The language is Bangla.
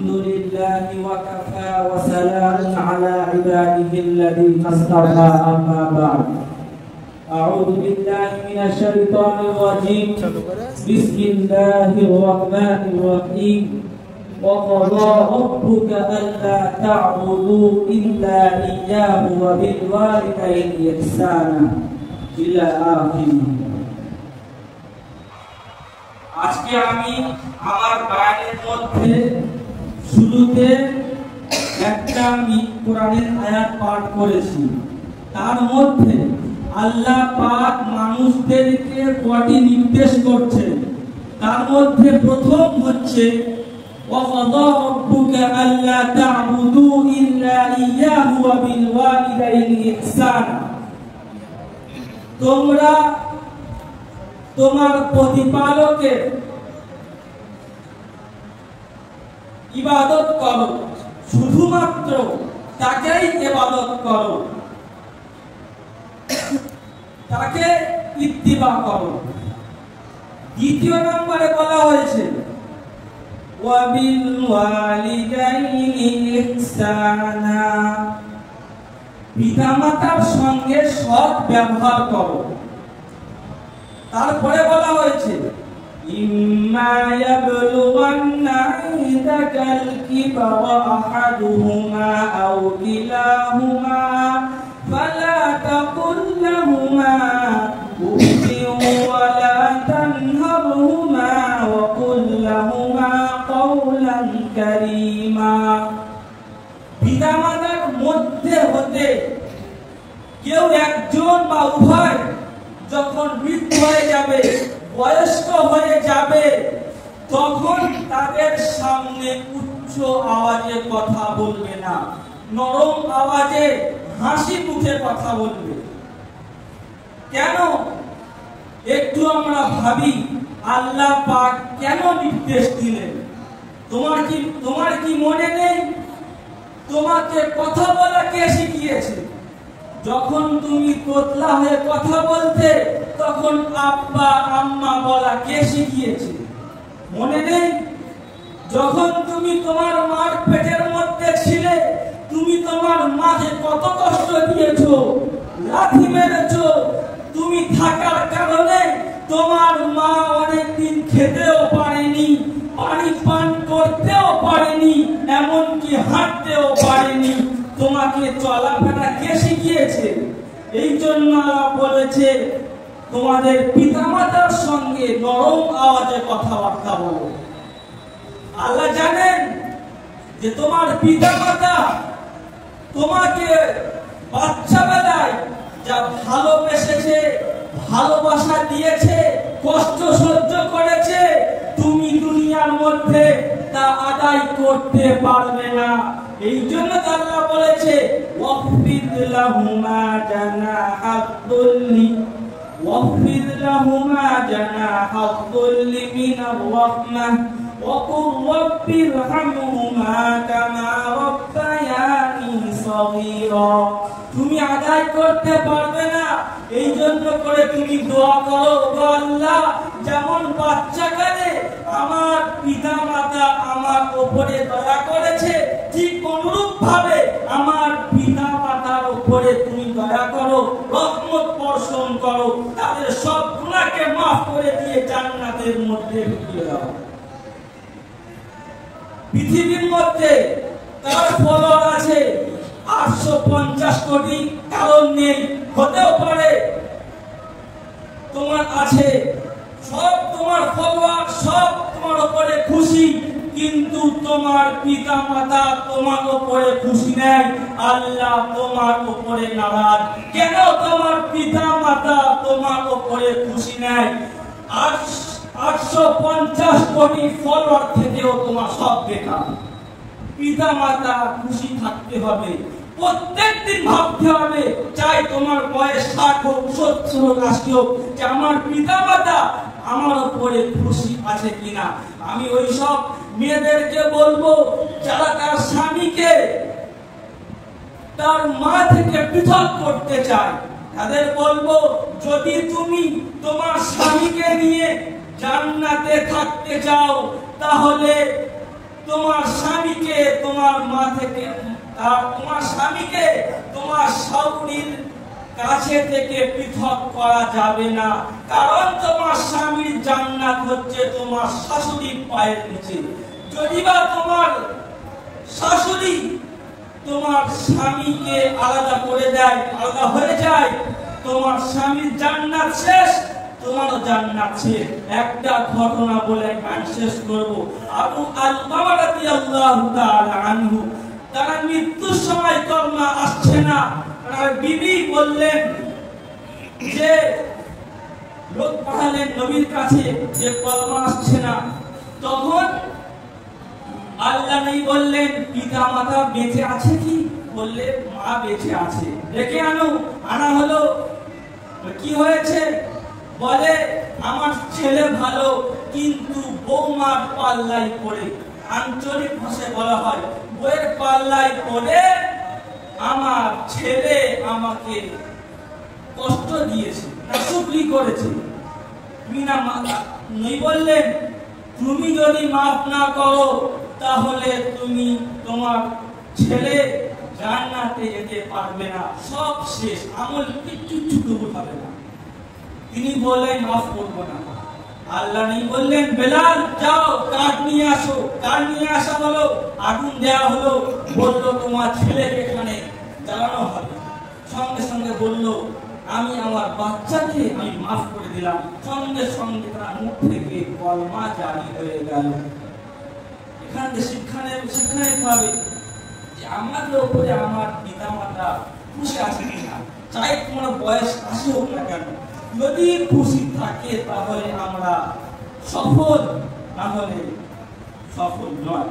الحمد لله وكفى وسلام على عباده الذين اصطفى أما بعد أعوذ بالله من الشيطان الرجيم بسم الله الرحمن الرحيم وقضى ربك ألا تعبدوا إلا إياه وبالوالدين إحسانا إلى آخره। আজকে আমি আমার বায়ানের মধ্যে শুরুতে একটা আমি কোরআনের আয়াত পাঠ করেছি। তার মধ্যে আল্লাহ পাক মানুষদেরকে কয়টি নির্দেশ করছেন। তার মধ্যে প্রথম হচ্ছে ওয়াকাদা রাব্বুকা আল্লা তা'বুদু ইল্লা ইয়্যাহু ওয়া বিল ওয়ালিদাইনি ইহসানা। তোমরা তোমার প্রতিপালকের ইবাদত করো, শুধুমাত্র তাকেই ইবাদত করো, তাকে ইত্তিবা করো। দ্বিতীয় নম্বরে বলা হয়েছে ওয়া বিল ওয়ালিদাইনি ইহসানা, পিতামাতার সঙ্গে সৎ ব্যবহার করো। তারপরে বলা হয়েছে ইম্মা ইয়াবলুগান্না ইনদাকাল কিবারা আহাদুহুমা আও কিলাহুমা ফালা তাকুল লাহুমা উফিন ওয়া লা তানহারহুমা ওয়া কুল লাহুমা কাওলান কারীমা। পিতামাতার মধ্যে হতে কেউ একজন বা উভয় যখন বৃদ্ধ হয়ে যাবে, বয়স্ক হয়ে যাবে, তখন তাদের সামনে উচ্চ আওয়াজে কথা বলবে না, নরম আওয়াজে হাসি মুখে কথা বলবে। কেন? একটু আমরা ভাবি আল্লাহ পাক কেন নির্দেশ দিলেন। তোমার কি মনে নেই তোমাকে কথা বলা কে শিখিয়েছে? যখন তুমি তোতলা হয়ে কথা বলতে তখন আব্বা আম্মা বলা কে শিখিয়েছে? মনে নেই? যখন তুমি তোমার মার পেটের মধ্যে ছিলে তুমি তোমার মাকে কত কষ্ট দিয়েছো, লাথি মেরেছো। তুমি থাকার কারণে তোমার মা অনেকদিন খেতেও পারেনি, পানি পান করতেও পারেনি, এমনকি হাঁটতেও পারেনি। তোমাকে চলাফেরা কে শিখিয়েছে? এই জন্য আল্লাহ বলেছে তোমাদের পিতামাতার সঙ্গে নরম আওয়াজে কথাবার্তা বলো। আল্লাহ জানেন যে তোমার পিতামাতা তোমাকে বাচ্চাবেলায় যা ভালোবেসেছে, ভালোবাসা দিয়েছে, কষ্ট সহ্য করেছে, তুমি দুনিয়ার মধ্যে তা আদায় করতে পারবে না। এই জন্য আল্লাহ বলেছে ওয়াফিদ লাহুমা জানাহাদ-দুল্লি ওয়াফিদ লাহুমা জানাহাদ-দুল্লি মিনার রাহমাহ ওয়া কুর রাব্বিরহামহুমা কামা রাব্বায়ানি সগীরা। তুমি আদায় করতে পারবে না, এই জন্য করে তুমি দোয়া করো, ও আল্লাহ যেমন বাচ্চাকালে আমার পিতামাতা আমার উপরে দয়া করেছে ঠিক অনুরূপ ভাবে আমার পিতামাতার উপরে তুমি দয়া করো, রহমত বর্ষণ করো, তাদের সব গুনাহকে মাফ করে দিয়ে জান্নাতের মধ্যে ঢুকিয়ে দাও। পৃথিবীর মধ্যে তার ফলোয়ার আছে 850 কোটি, কারণ নেই, হতেও পারে তোমার আছে, সব তোমার ফলোয়ার, সব তোমার উপরে খুশি, কিন্তু তোমার পিতামাতা তোমার উপরে খুশি নেই, আল্লাহ তোমার উপরে নারাজ। কেন তোমার পিতামাতা তোমার উপরে খুশি নেই? 850 কোটি ফলোয়ার থেকেও তোমার সব বেকার। পিতামাতা খুশি থাকতে হবে, প্রত্যেকদিন ভাবতে হবে, চাই তোমার বয়স 60 হোক, 70 হোক, 80 হোক, যে আমার পিতামাতা আমার উপরে খুশি আছে কিনা। আমি ওই সব মেয়েদেরকে বলবো যারা তার স্বামীকে তার মা থেকে পৃথক করতে চায়, তাদের বলবো যদি তুমি তোমার স্বামীকে নিয়ে জান্নাতে থাকতে চাও তাহলে তোমার স্বামীকে তোমার মা থেকে তোমার স্বামীকে তোমার শাশুড়ির কাছে থেকে পৃথক করা যাবে না, কারণ তোমার স্বামীর জান্নাত হচ্ছে তোমার শাশুড়ির পায়ের নিচে। যদি বা তোমার শাশুড়ি তোমার স্বামীকে আলাদা করে দেয়, আলাদা হয়ে যায়, তোমার স্বামীর জান্নাত শেষ, তোমারও জান্নাত শেষ। একটা ঘটনা বলে গান শেষ করব। আবু আলকামা রাদিয়াল্লাহু তাআলা আনহু, তার মৃত্যুর সময় কলমা আসছে না, তার বিবি বললেন যে লোক পাঠালেন নবীর কাছে যে কলমা আসছে না। তখন আল্লাহ নবী বললেন পিতা মাতা বেঁচে আছে কি? বললে মা বেঁচে আছে। ডেকে আনা হলো। কি হয়েছে? বলে আমার ছেলে ভালো, কিন্তু বৌমার পাল্লায় পড়ে, আঞ্চলিক ভাষায় বলা হয় বইয়ের পাল্লায় পড়ে আমার ছেলে আমাকে কষ্ট দিয়েছে, নাশুকরি করেছে। মিনা মাতা নই বললেন তুমি যদি মাফ না করো তাহলে তুমি তোমার ছেলে জান্নাতে যেতে পারবে না, সব শেষ, আমল কিচ্ছু হবে না। তিনি বললেন মাফ করবো না। আল্লাহ নবী বললেন বেলাল যাও কাঠ নিয়ে আসো। কাঠ নিয়ে আসা হলো, আগুন দেওয়া হলো, বললো তোমার ছেলেকে এখানে জ্বালানো হবে। সঙ্গে সঙ্গে বললো আমি আমার বাচ্চাকে আমি মাফ করে দিলাম। সঙ্গে সঙ্গে তার মুখ থেকে কলমা জারি হয়ে গেল। এখানে শিক্ষা পাবে যে আমাদের উপরে আমার পিতা মাতা খুশি আছে কিনা, চাই তোমার বয়স আসে হোক না কেন, যদি খুশি থাকে তাহলে আমরা সফল, না হলে সফল নয়।